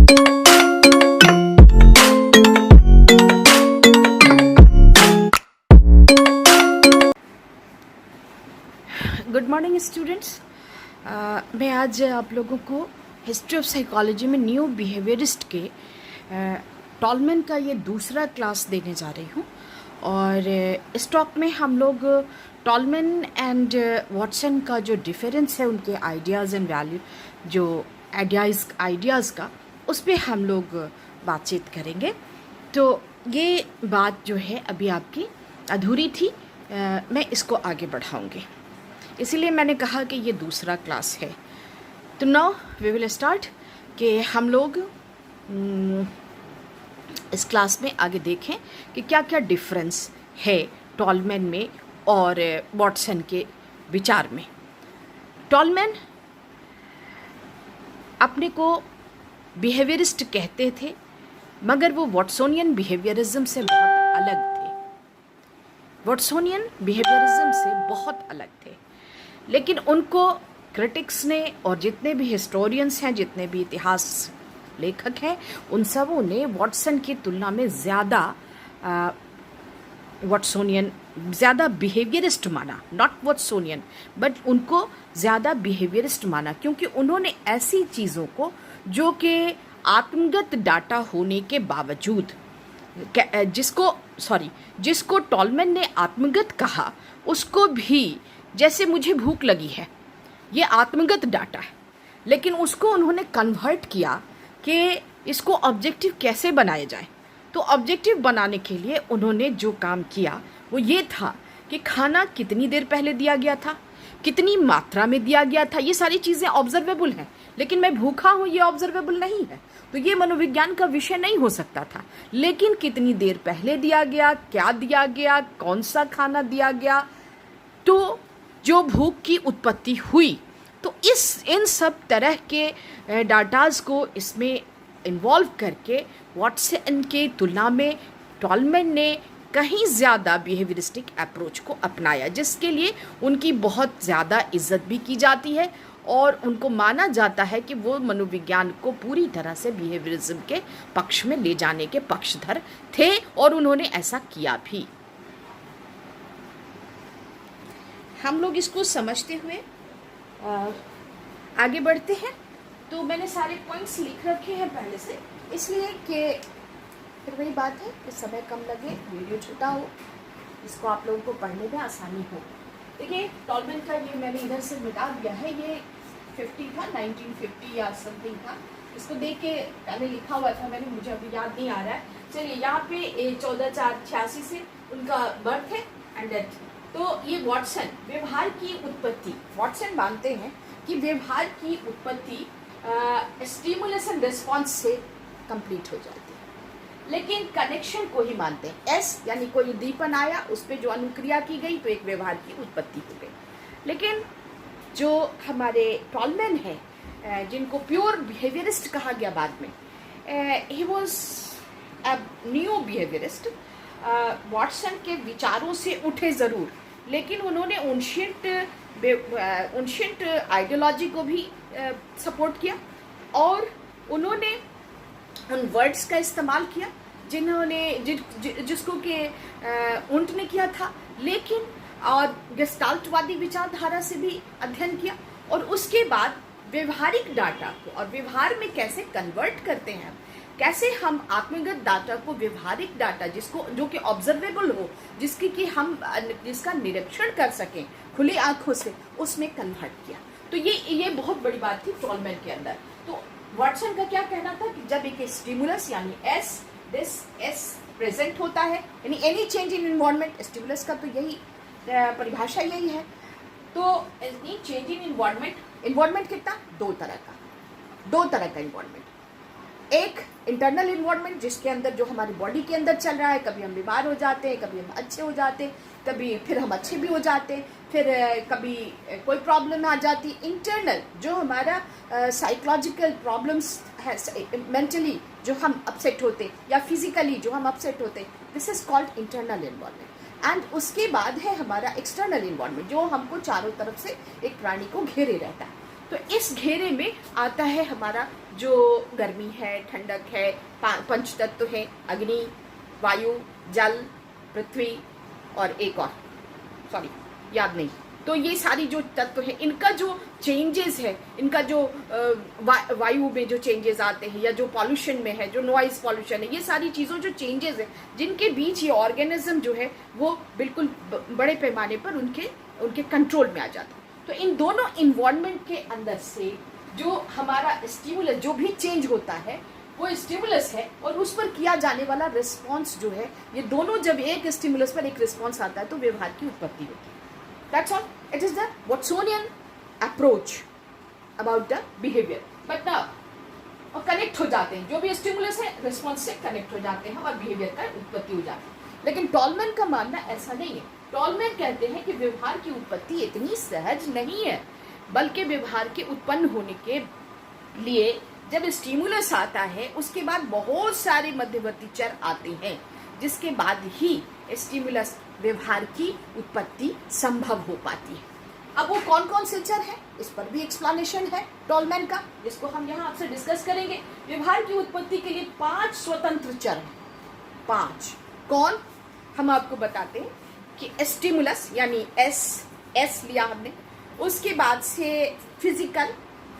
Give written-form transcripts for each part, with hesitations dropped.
Good morning students. मैं आज आप लोगों को हिस्ट्री ऑफ साइकोलॉजी में न्यू बिहेवियरिस्ट के टॉलमैन का ये दूसरा क्लास देने जा रही हूँ। और इस टॉक में हम लोग टॉलमैन एंड वॉटसन का जो डिफरेंस है, उनके आइडियाज़ एंड वैल्यू, जो आइडियाज़ का, उस पर हम लोग बातचीत करेंगे। तो ये बात जो है अभी आपकी अधूरी थी, मैं इसको आगे बढ़ाऊँगी, इसीलिए मैंने कहा कि ये दूसरा क्लास है। तो नाउ वी विल स्टार्ट कि हम लोग इस क्लास में आगे देखें कि क्या क्या डिफरेंस है टॉलमैन में और वॉटसन के विचार में। टॉलमैन अपने को बिहेवियरिस्ट कहते थे, मगर वो वॉटसोनियन बिहेवियरिज्म से बहुत अलग थे। वॉटसोनियन बिहेवियरिज्म से बहुत अलग थे, लेकिन उनको क्रिटिक्स ने और जितने भी हिस्टोरियंस हैं, जितने भी इतिहास लेखक हैं, उन सबों ने वॉटसन की तुलना में ज़्यादा बिहेवियरिस्ट माना। नॉट वॉटसोनियन, बट उनको ज़्यादा बिहेवियरिस्ट माना, क्योंकि उन्होंने ऐसी चीज़ों को जो कि आत्मगत डाटा होने के बावजूद, जिसको टॉलमैन ने आत्मगत कहा, उसको भी, जैसे मुझे भूख लगी है, ये आत्मगत डाटा है, लेकिन उसको उन्होंने कन्वर्ट किया कि इसको ऑब्जेक्टिव कैसे बनाया जाए। तो ऑब्जेक्टिव बनाने के लिए उन्होंने जो काम किया वो ये था कि खाना कितनी देर पहले दिया गया था, कितनी मात्रा में दिया गया था, ये सारी चीज़ें ऑब्जर्वेबल हैं, लेकिन मैं भूखा हूँ ये ऑब्जर्वेबल नहीं है, तो ये मनोविज्ञान का विषय नहीं हो सकता था। लेकिन कितनी देर पहले दिया गया, क्या दिया गया, कौन सा खाना दिया गया, तो जो भूख की उत्पत्ति हुई, तो इन सब तरह के डाटाज को इसमें इन्वॉल्व करके वॉटसन के तुलना में टॉलमैन ने कहीं ज़्यादा बिहेवियरिस्टिक अप्रोच को अपनाया, जिसके लिए उनकी बहुत ज़्यादा इज्जत भी की जाती है और उनको माना जाता है कि वो मनोविज्ञान को पूरी तरह से बिहेवियरिज्म के पक्ष में ले जाने के पक्षधर थे, और उन्होंने ऐसा किया भी। हम लोग इसको समझते हुए आगे बढ़ते हैं। तो मैंने सारे पॉइंट्स लिख रखे हैं पहले से, इसलिए कि फिर वही बात है कि समय कम लगे, वीडियो छोटा हो, इसको आप लोगों को पढ़ने में आसानी हो। देखिए, टॉलमैन का ये मैंने इधर से मिटा दिया है, ये 50 था, 1950 या समथिंग था। इसको देख के पहले लिखा हुआ था मैंने, मुझे अभी याद नहीं आ रहा है। चलिए, यहाँ पे 14/4/86 से उनका बर्थ है एंड डेथ। तो ये वॉटसन, व्यवहार की उत्पत्ति, वॉटसन मानते हैं कि व्यवहार की उत्पत्ति स्टिमुलस एंड रिस्पॉन्स से कंप्लीट हो जाती है, लेकिन कनेक्शन को ही मानते हैं। एस यानी कोई उद्दीपन आया, उस पर जो अनुक्रिया की गई, तो एक व्यवहार की उत्पत्ति हो गई। लेकिन जो हमारे टॉलमैन है, जिनको प्योर बिहेवियरिस्ट कहा गया बाद में, he was a new behaviourist. Watson के विचारों से उठे ज़रूर, लेकिन उन्होंने उनशियंट आइडियोलॉजी को भी सपोर्ट किया, और उन्होंने उन वर्ड्स का इस्तेमाल किया जिसको कि उन्ट ने किया था, लेकिन और गेस्टाल्टवादी विचारधारा से भी अध्ययन किया, और उसके बाद व्यवहारिक डाटा को और व्यवहार में कैसे कन्वर्ट करते हैं, कैसे हम आत्मगत डाटा को व्यवहारिक डाटा, जो कि ऑब्जर्वेबल हो, जिसका निरीक्षण कर सकें खुली आंखों से, उसमें कन्वर्ट किया। तो ये बहुत बड़ी बात थी टॉलमैन के अंदर। तो वॉटसन का क्या कहना था कि जब एक स्टिमुलस यानी एस प्रेजेंट होता है, यानी any change in environment, stimulus का तो यही परिभाषा यही है। तो एनी चेंज इन एनवायरनमेंट कितना, दो तरह का एनवायरनमेंट। एक इंटरनल इन्वायरमेंट, जिसके अंदर जो हमारी बॉडी के अंदर चल रहा है, कभी हम बीमार हो जाते हैं, कभी हम अच्छे हो जाते हैं, कभी फिर हम अच्छे भी हो जाते हैं, फिर कभी कोई प्रॉब्लम आ जाती। इंटरनल जो हमारा साइकोलॉजिकल प्रॉब्लम्स है, मेंटली जो हम अपसेट होते, या फिजिकली जो हम अपसेट होते, this is called internal environment. And उसके बाद है हमारा एक्सटर्नल इन्वायरमेंट, जो हमको चारों तरफ से एक प्राणी को घेरे रहता है। तो इस घेरे में आता है हमारा जो गर्मी है, ठंडक है, पंच तत्व है, अग्नि, वायु, जल, पृथ्वी और एक और, सॉरी याद नहीं। तो ये सारी जो तत्व है, इनका जो चेंजेस है, इनका जो वायु में जो चेंजेस आते हैं, या जो पॉल्यूशन में है, जो नॉइज पॉल्यूशन है, ये सारी चीज़ों जो चेंजेस है, जिनके बीच ये ऑर्गेनिज्म जो है वो बिल्कुल बड़े पैमाने पर उनके कंट्रोल में आ जाता है। तो इन दोनों इन्वायरमेंट के अंदर से जो हमारा स्टिमुलस जो भी चेंज होता है वो स्टिमुलस है, और उस पर किया जाने वाला रिस्पॉन्स जो है, ये दोनों जब एक स्टिमुलस पर एक रिस्पॉन्स आता है तो व्यवहार की उत्पत्ति होती है। That's all. It is the Watsonian approach about the behavior. But now, और कनेक्ट हो जाते हैं, जो भी स्टिमुलस है रिस्पॉन्स से कनेक्ट हो जाते हैं और बिहेवियर का उत्पत्ति हो जाती है। लेकिन टॉलमैन का मानना ऐसा नहीं है। टॉलमैन कहते हैं कि व्यवहार की उत्पत्ति इतनी सहज नहीं है, बल्कि व्यवहार के उत्पन्न होने के लिए जब स्टिमुलस आता है उसके बाद बहुत सारे मध्यवर्ती चर आते हैं, जिसके बाद ही स्टिमुलस व्यवहार की उत्पत्ति संभव हो पाती है। अब वो कौन कौन से चर हैं, इस पर भी एक्सप्लेनेशन है टॉलमैन का, जिसको हम यहाँ आपसे डिस्कस करेंगे। व्यवहार की उत्पत्ति के लिए 5 स्वतंत्र चर हैं। 5 कौन, हम आपको बताते हैं कि स्टिमुलस यानी एस लिया हमने, उसके बाद से फिजिकल,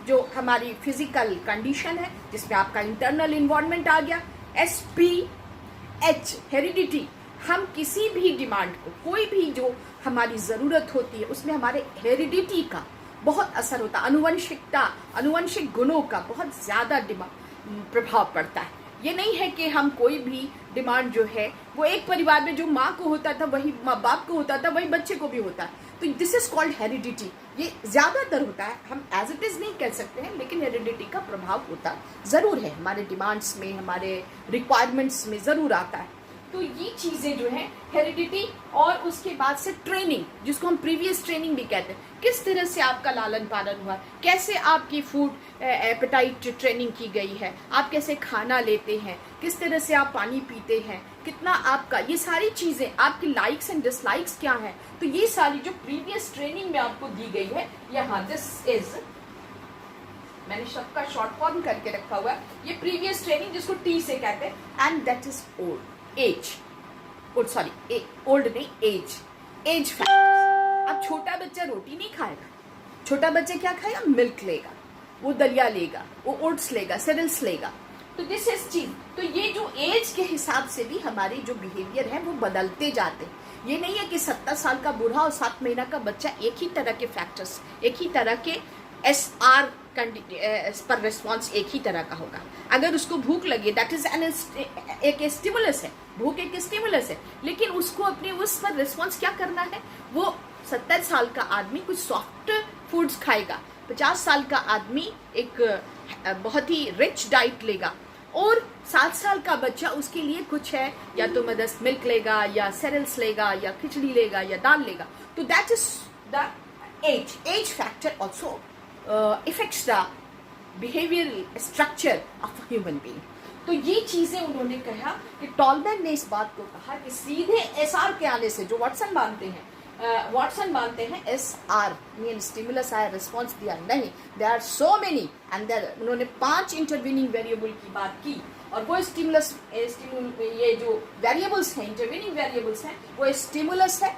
जो हमारी फिजिकल कंडीशन है जिसमें आपका इंटरनल इन्वायरमेंट आ गया। SPH हेरिडिटी, हम किसी भी डिमांड को, कोई भी जो हमारी ज़रूरत होती है उसमें हमारे हेरिडिटी का बहुत असर होता है, अनुवंशिक गुणों का बहुत ज़्यादा प्रभाव पड़ता है। ये नहीं है कि हम कोई भी डिमांड जो है वो एक परिवार में जो माँ को होता था वही बाप को होता था, वही बच्चे को भी होता है। तो दिस इज कॉल्ड हेरिडिटी। ये ज़्यादातर होता है, हम एज इट इज़ नहीं कह सकते हैं, लेकिन हेरिडिटी का प्रभाव होता ज़रूर है, हमारे डिमांड्स में, हमारे रिक्वायरमेंट्स में ज़रूर आता है। तो ये चीज़ें जो है हेरिडिटी, और उसके बाद से ट्रेनिंग, जिसको हम प्रीवियस ट्रेनिंग भी कहते हैं, किस तरह से आपका लालन पालन हुआ, कैसे आपकी फूड एपेटाइट ट्रेनिंग की गई है, आप कैसे खाना लेते हैं, किस तरह से आप पानी पीते हैं, कितना आपका, ये सारी चीज़ें, आपकी लाइक्स एंड डिसलाइक्स क्या हैं, तो ये सारी जो प्रीवियस ट्रेनिंग में आपको दी गई है, यहाँ दिस इज, मैंने शब्द का शॉर्ट फॉर्म करके रखा हुआ है, ये प्रीवियस ट्रेनिंग जिसको टी से कहते हैं, and that is age factors. अब छोटा बच्चा रोटी नहीं खाएगा, छोटा बच्चा क्या खाएगा, मिल्क लेगा, वो दलिया लेगा, वो ओट्स लेगा, सेरेल्स लेगा। तो दिस इज चीज, तो ये जो एज के हिसाब से भी हमारे जो बिहेवियर है वो बदलते जाते हैं। ये नहीं है कि 70 साल का बूढ़ा और 7 महीना का बच्चा एक ही तरह के फैक्टर्स, एक ही तरह के SR पर रिस्पॉन्स एक ही तरह का होगा। अगर उसको भूख लगे, दैट इज एक स्टिमुलस है, भूख एक स्टिमुलस है, लेकिन उसको अपने उस पर रिस्पॉन्स क्या करना है, वो 70 साल का आदमी कुछ सॉफ्ट फूड्स खाएगा, 50 साल का आदमी एक बहुत ही रिच डाइट लेगा, और 7 साल का बच्चा उसके लिए कुछ है, या तो मदर्स मिल्क लेगा, या सेरेल्स लेगा, या खिचड़ी लेगा, या दाल लेगा। तो that is the age factor also affects the behavioral structure of a human being। तो ये चीजें उन्होंने कहा कि टॉलमैन ने इस बात को कहा कि सीधे SR के आने से, जो वाटसन मानते हैं SR मीन स्टिमुलस आया, रिस्पॉन्स दिया, नहीं, there are so many and there, उन्होंने 5 इंटरवीनिंग वेरिएबल की बात की, और वो स्टिमुलस, ये जो वेरिएबल्स हैं, इंटरवीनिंग वेरिएबल्स हैं, वो स्टिमुलस है,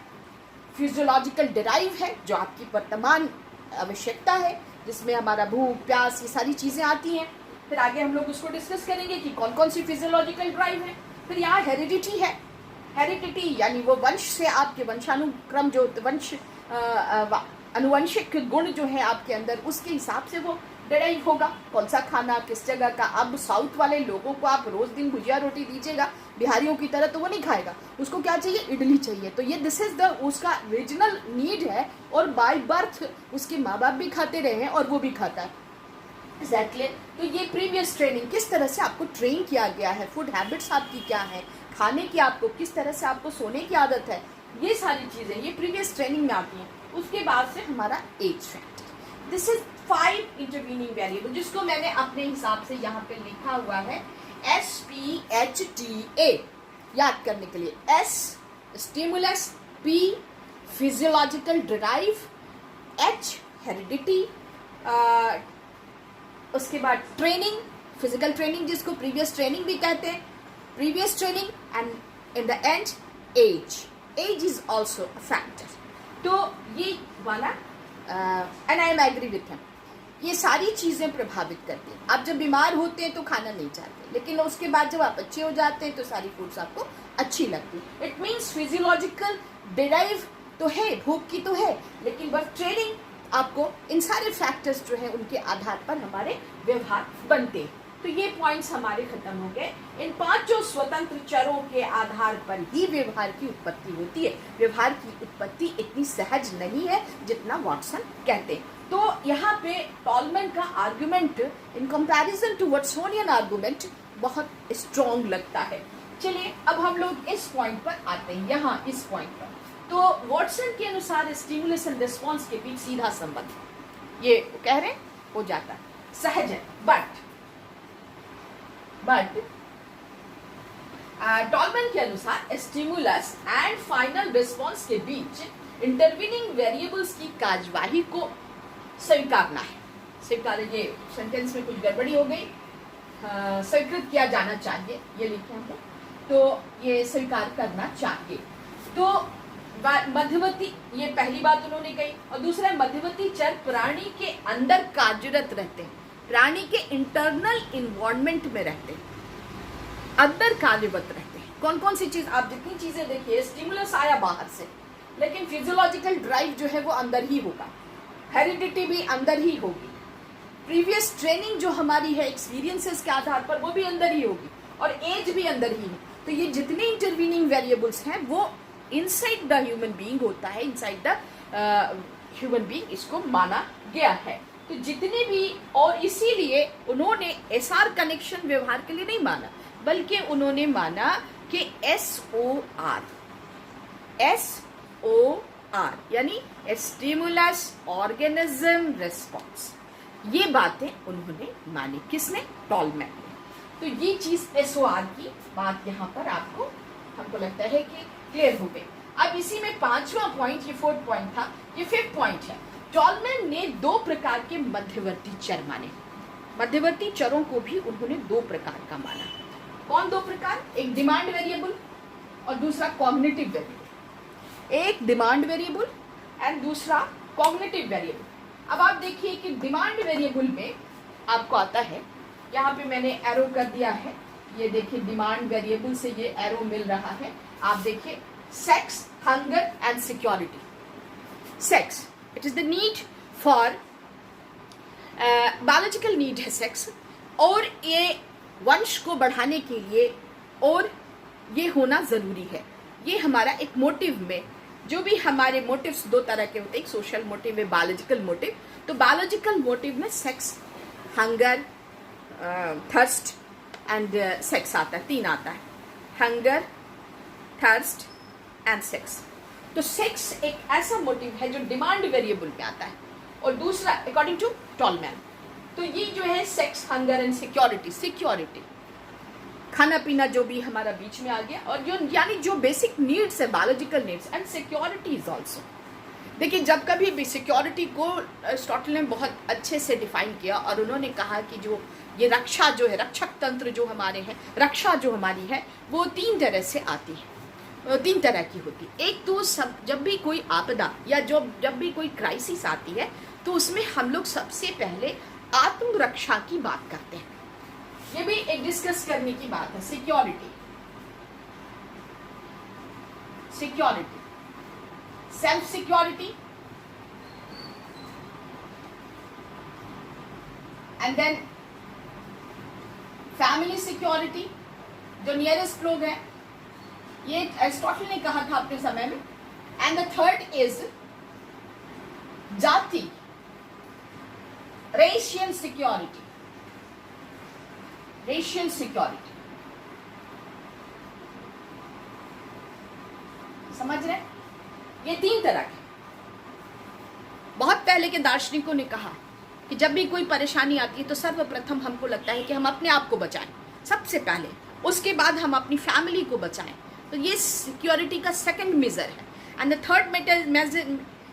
फिजियोलॉजिकल डिराइव है, जो आपकी वर्तमान आवश्यकता है, जिसमें हमारा भूख, प्यास, ये सारी चीज़ें आती हैं। फिर आगे हम लोग उसको डिस्कस करेंगे कि कौन कौन सी फिजियोलॉजिकल ड्राइव है। फिर यहाँ हेरिडिटी है, हेरिडिटी यानी वो वंश से आपके वंशानुक्रम, जो अनुवंशिक गुण जो है आपके अंदर, उसके हिसाब से वो डिराइव होगा, कौन सा खाना किस जगह का। अब साउथ वाले लोगों को आप रोज दिन भुजिया रोटी दीजिएगा बिहारियों की तरह, तो वो नहीं खाएगा, उसको क्या चाहिए, इडली चाहिए। तो ये दिस इज द उसका रीजनल नीड है, और बाय बर्थ उसके माँ बाप भी खाते रहे हैं और वो भी खाता है। एग्जैक्टली। तो ये प्रीवियस ट्रेनिंग, किस तरह से आपको ट्रेन किया गया है, फूड हैबिट्स आपकी क्या है, खाने की आपको किस तरह से आपको सोने की आदत है, ये सारी चीज़ें ये प्रीवियस ट्रेनिंग में आती हैं। उसके बाद से हमारा age factor, this is 5 intervening variable, जिसको मैंने अपने हिसाब से यहाँ पे लिखा हुआ है SPHTA, याद करने के लिए। S stimulus, P physiological drive, H heredity, उसके बाद ट्रेनिंग, फिजिकल ट्रेनिंग जिसको प्रीवियस ट्रेनिंग भी कहते हैं, previous training, and in the end age is also a factor. तो ये वाला and I am agree with him, ये सारी चीज़ें प्रभावित करती हैं। आप जब बीमार होते हैं तो खाना नहीं चाहते, लेकिन उसके बाद जब आप अच्छे हो जाते हैं तो सारी फूड्स आपको अच्छी लगती है। इट मीन्स फिजियोलॉजिकल डिराइव तो है, भूख की तो है, लेकिन बस ट्रेनिंग आपको इन सारे फैक्टर्स जो है उनके आधार पर हमारे व्यवहार बनते हैं। तो ये पॉइंट्स हमारे खत्म हो गए। इन पांचों स्वतंत्र चरों के आधार पर ही व्यवहार की उत्पत्ति होती है। व्यवहार की उत्पत्ति इतनी सहज नहीं है जितना वॉटसन कहते हैं। तो यहाँ पे टॉलमैन का argument in comparison to Watsonian argument बहुत स्ट्रॉन्ग लगता है। चलिए अब हम लोग इस पॉइंट पर आते हैं, यहाँ इस पॉइंट पर। तो वॉटसन के अनुसार स्टिमुलस एंड रिस्पॉन्स के बीच सीधा संबंध, ये कह रहे हैं, हो जाता है, सहज है। बट टॉलमैन के अनुसार स्टिमुलस एंड फाइनल रिस्पॉन्स के बीच इंटरवीनिंग वेरिएबल्स की कार्यवाही को स्वीकारना है। स्वीकार, ये सेंटेंस में कुछ गड़बड़ी हो गई, स्वीकृत किया जाना चाहिए, ये लिखे हम लोग, तो ये स्वीकार करना चाहिए। तो मध्यवर्ती, ये पहली बात उन्होंने कही। और दूसरा, मध्यवर्ती चर प्राणी के अंदर कार्यरत रहते हैं, प्राणी के इंटरनल इन्वायरमेंट में रहते हैं, अंदर कार्यरत रहते हैं। कौन कौन सी चीज, आप जितनी चीजें देखिए, स्टिमुलस आया बाहर से, लेकिन फिजियोलॉजिकल ड्राइव जो है वो अंदर ही होगा, हेरिडिटी भी अंदर ही होगी, प्रीवियस ट्रेनिंग जो हमारी है एक्सपीरियंसेस के आधार पर वो भी अंदर ही होगी, और एज भी अंदर ही है। तो ये जितने इंटरवीनिंग वेरिएबल्स हैं वो इनसाइड द ह्यूमन बीइंग होता है, इनसाइड द ह्यूमन बीइंग इसको माना गया है। तो जितने भी, और इसीलिए उन्होंने एसआर कनेक्शन व्यवहार के लिए नहीं माना, बल्कि उन्होंने माना कि SOR यानी स्टिमुलस ऑर्गेनिज्म रिस्पॉन्स, ये बातें उन्होंने मानी। किसने? टॉलमैन ने। तो ये चीज SOR की बात यहाँ पर आपको, हमको लगता है कि क्लियर हो गई। अब इसी में पांचवा पॉइंट, ये फोर्थ पॉइंट था, ये फिफ्थ पॉइंट है। टॉलमैन ने दो प्रकार के मध्यवर्ती चर माने। मध्यवर्ती चरों को भी उन्होंने दो प्रकार का माना। कौन दो प्रकार? एक डिमांड वेरिएबल और दूसरा कॉग्निटिव वेरिएबल। एक डिमांड वेरिएबल एंड दूसरा कॉग्निटिव वेरिएबल। अब आप देखिए कि डिमांड वेरिएबल में आपको आता है, यहाँ पे मैंने एरो कर दिया है, ये देखिए डिमांड वेरिएबल से ये एरो मिल रहा है। आप देखिए, sex, hunger and security. Sex, it is the need for biological need है सेक्स, और ये वंश को बढ़ाने के लिए, और ये होना जरूरी है। ये हमारा एक मोटिव में, जो भी हमारे मोटिव्स दो तरह के होते हैं, एक सोशल मोटिव है, बायोलॉजिकल मोटिव। तो बायोलॉजिकल मोटिव में sex, hunger, thirst and sex आता है, तीन आता है, हंगर, थर्स्ट एंड सेक्स। तो सेक्स एक ऐसा मोटिव है जो डिमांड वेरिएबल में आता है, और दूसरा अकॉर्डिंग टू टॉलमैन, तो ये जो है sex, hunger and security, security, खाना पीना जो भी हमारा बीच में आ गया, और जो यानी जो बेसिक नीड्स है, biological needs and security is also. देखिए, जब कभी भी सिक्योरिटी को स्टॉटल ने बहुत अच्छे से डिफाइन किया, और उन्होंने कहा कि जो ये रक्षा जो है, रक्षक तंत्र जो हमारे हैं, रक्षा जो हमारी है, वो तीन तरह से आती है, तीन तरह की होती है। एक तो सब, जब भी कोई आपदा या जब भी कोई क्राइसिस आती है, तो उसमें हम लोग सबसे पहले आत्मरक्षा की बात करते हैं। ये भी एक डिस्कस करने की बात है। Security, security, self security, and then family security, जो नियरेस्ट लोग हैं, ये एरिस्टोटल ने कहा था अपने समय में। एंड द थर्ड इज जाति, रेशियल सिक्योरिटी, रेशियल सिक्योरिटी। समझ रहे? ये तीन तरह के। बहुत पहले के दार्शनिकों ने कहा कि जब भी कोई परेशानी आती है तो सर्वप्रथम हमको लगता है कि हम अपने आप को बचाएं सबसे पहले, उसके बाद हम अपनी फैमिली को बचाएं। तो ये सिक्योरिटी का सेकंड मेजर है। एंड द थर्ड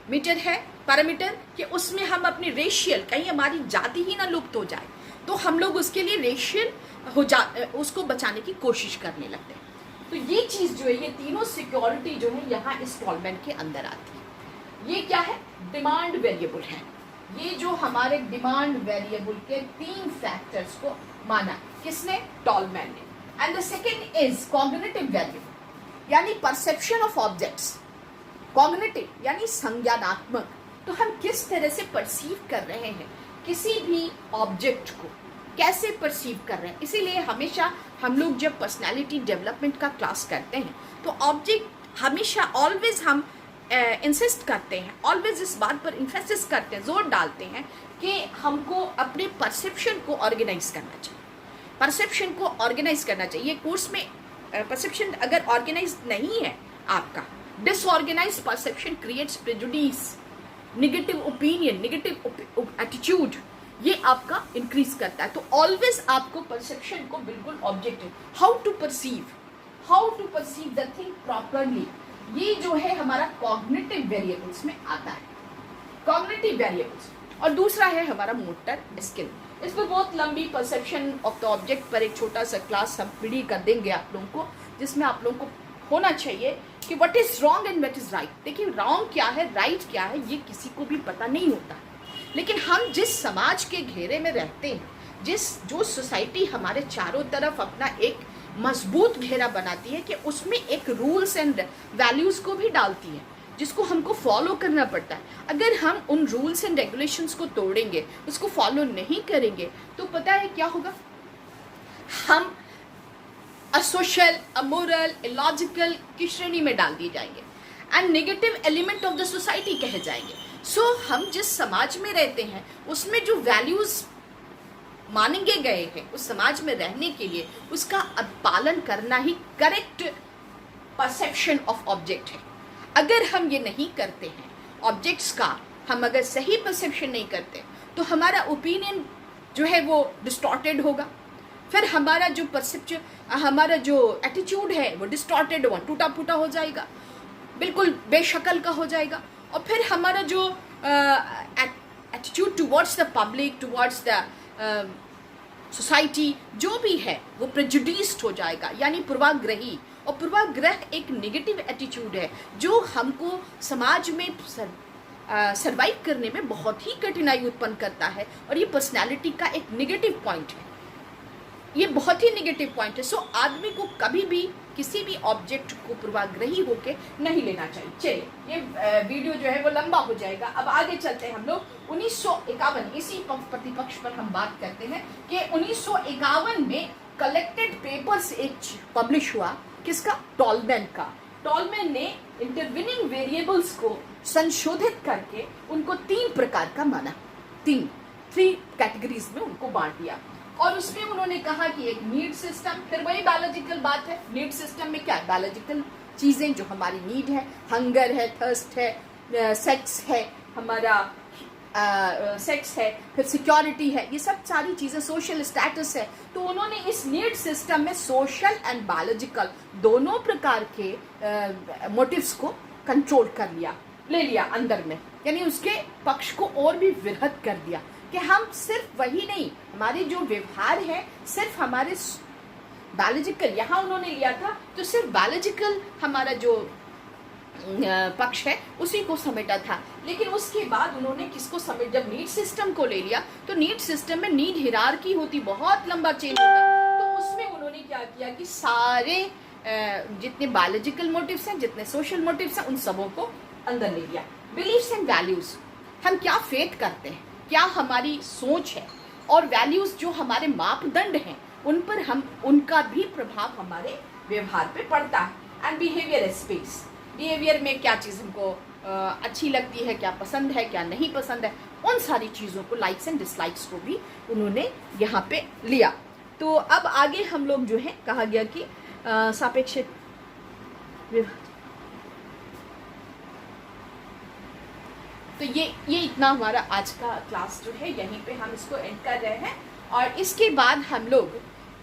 मेजर है पैरामीटर कि उसमें हम अपनी रेशियल, कहीं हमारी जाति ही ना लुप्त हो जाए, तो हम लोग उसके लिए रेशियल उसको बचाने की कोशिश करने लगते हैं। तो ये चीज़ जो है, ये तीनों सिक्योरिटी जो है यहाँ इस टॉलमैन के अंदर आती है। ये क्या है? डिमांड वेरिएबल है। ये जो हमारे डिमांड वेरिएबल के 3 फैक्टर्स को माना किसने? टॉलमैन ने। And the second is cognitive variable, यानी परसेप्शन ऑफ ऑब्जेक्ट्स। कॉग्निटिव यानी संज्ञानात्मक, तो हम किस तरह से परसीव कर रहे हैं किसी भी ऑब्जेक्ट को, कैसे परसीव कर रहे हैं। इसीलिए हमेशा हम लोग जब पर्सनालिटी डेवलपमेंट का क्लास करते हैं तो ऑब्जेक्ट हमेशा ऑलवेज हम इंसिस्ट करते हैं, ऑलवेज इस बात पर इन्फेसिस करते हैं, जोर डालते हैं कि हमको अपने परसेप्शन को ऑर्गेनाइज करना चाहिए। परसेप्शन को ऑर्गेनाइज करना चाहिए। कोर्स में परसेप्शन अगर ऑर्गेनाइज नहीं है आपका, disorganise perception creates prejudice, negative opinion, negative attitude, ये आपका इंक्रीज करता है। तो ऑलवेज आपको परसेप्शन को बिल्कुल objective, how to perceive the thing properly, ये जो है हमारा कॉग्निटिव वेरिएबल्स में आता है, कॉग्निटिव वेरिएबल्स। और दूसरा है हमारा मोटर स्किल। इस पर बहुत लंबी परसेप्शन ऑफ द ऑब्जेक्ट पर एक छोटा सा क्लास हम पीढ़ी कर देंगे आप लोगों को, जिसमें आप लोगों को होना चाहिए कि what is wrong and what is right. देखिए रॉन्ग क्या है, राइट क्या है, ये किसी को भी पता नहीं होता। लेकिन हम जिस समाज के घेरे में रहते हैं, जो सोसाइटी हमारे चारों तरफ अपना एक मजबूत घेरा बनाती है, कि उसमें एक रूल्स एंड वैल्यूज को भी डालती है जिसको हमको फॉलो करना पड़ता है। अगर हम उन रूल्स एंड रेगुलेशंस को तोड़ेंगे, उसको फॉलो नहीं करेंगे, तो पता है क्या होगा? हम असोशल, अमोरल, इलॉजिकल की श्रेणी में डाल दिए जाएंगे and negative element of the society कहे जाएंगे। सो हम जिस समाज में रहते हैं उसमें जो वैल्यूज मानेंगे गए हैं, उस समाज में रहने के लिए उसका पालन करना ही करेक्ट परसेप्शन ऑफ ऑब्जेक्ट है। अगर हम ये नहीं करते हैं ऑब्जेक्ट्स का, हम अगर सही परसेप्शन नहीं करते, तो हमारा ओपिनियन जो है वो डिस्टॉर्टेड होगा। फिर हमारा जो परसेप्शन, हमारा जो एटीट्यूड है वो डिस्टॉर्टेड, वो टूटा फूटा हो जाएगा, बिल्कुल बेशकल का हो जाएगा। और फिर हमारा जो attitude towards the public, towards the society जो भी है, वो प्रेजुडिस्ड हो जाएगा, यानी पूर्वाग्रही। और पूर्वाग्रह एक नेगेटिव एटीट्यूड है जो हमको समाज में सर्वाइव करने में बहुत ही कठिनाई उत्पन्न करता है। और ये पर्सनैलिटी का एक नेगेटिव पॉइंट है, ये बहुत ही नेगेटिव पॉइंट है। सो आदमी को कभी भी किसी भी ऑब्जेक्ट को पूर्वाग्रही होके नहीं लेना चाहिए। चलिए ये वीडियो जो है वो लंबा हो जाएगा, अब आगे चलते हैं हम लोग। 1951 इसी प्रतिपक्ष पर हम बात करते हैं कि 1951 में कलेक्टेड पेपर्स एक पब्लिश हुआ, किसका? टॉलमैन का। टॉलमैन ने इंटरविनिंग वेरिएबल्स को संशोधित करके उनको 3 प्रकार का माना, 3 कैटेगरीज में उनको बांट दिया। और उसमें उन्होंने कहा कि एक नीड सिस्टम, फिर वही बायोलॉजिकल बात है। नीड सिस्टम में क्या है? बायोलॉजिकल चीजें जो हमारी नीड है, हंगर है, थर्स्ट है, सेक्स है, हमारा सेक्स है, फिर सिक्योरिटी है, ये सब सारी चीजें, सोशल स्टेटस है। तो उन्होंने इस नीड सिस्टम में सोशल एंड बायोलॉजिकल दोनों प्रकार के मोटिव्स को कंट्रोल कर लिया, ले लिया अंदर में, यानी उसके पक्ष को और भी वृहद कर दिया कि हम सिर्फ वही नहीं, हमारे जो व्यवहार है सिर्फ हमारे बायोलॉजिकल, यहाँ उन्होंने लिया था तो सिर्फ बायोलॉजिकल हमारा जो पक्ष है उसी को समेटा था। लेकिन उसके बाद उन्होंने किसको समेट, जब नीड सिस्टम को ले लिया तो नीड सिस्टम में नीड हिरार्की होती, बहुत लंबा चेन होता। तो उसमें उन्होंने क्या किया कि सारे जितने बायोलॉजिकल मोटिव्स हैं, जितने सोशल मोटिव्स हैं, उन सबों को अंदर ले लिया। बिलीफ्स एंड वैल्यूज, हम क्या फेथ करते हैं, क्या हमारी सोच है, और वैल्यूज जो हमारे मापदंड हैं उन पर हम, उनका भी प्रभाव हमारे व्यवहार पे पड़ता है। एंड बिहेवियर स्पेस, बिहेवियर में क्या चीज़ हमको अच्छी लगती है, क्या पसंद है, क्या नहीं पसंद है, उन सारी चीज़ों को, लाइक्स एंड डिसलाइक्स को भी उन्होंने यहाँ पे लिया। तो अब आगे हम लोग जो है, कहा गया कि सापेक्ष, तो ये इतना हमारा आज का क्लास जो है, यहीं पे हम इसको एंड कर रहे हैं। और इसके बाद हम लोग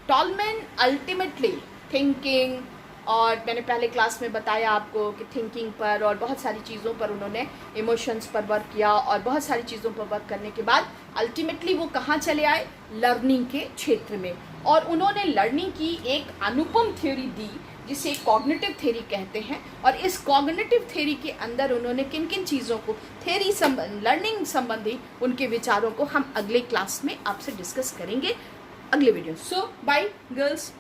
टॉलमैन अल्टीमेटली थिंकिंग और मैंने पहले क्लास में बताया आपको कि थिंकिंग पर और बहुत सारी चीज़ों पर उन्होंने इमोशंस पर वर्क किया, और बहुत सारी चीज़ों पर वर्क करने के बाद अल्टीमेटली वो कहाँ चले आए, लर्निंग के क्षेत्र में। और उन्होंने लर्निंग की एक अनुपम थ्योरी दी जिसे कॉग्निटिव थ्योरी कहते हैं। और इस कॉग्निटिव थ्योरी के अंदर उन्होंने किन किन चीज़ों को, थ्योरी लर्निंग संबंधी उनके विचारों को हम अगले क्लास में आपसे डिस्कस करेंगे, अगले वीडियो। सो बाय गर्ल्स।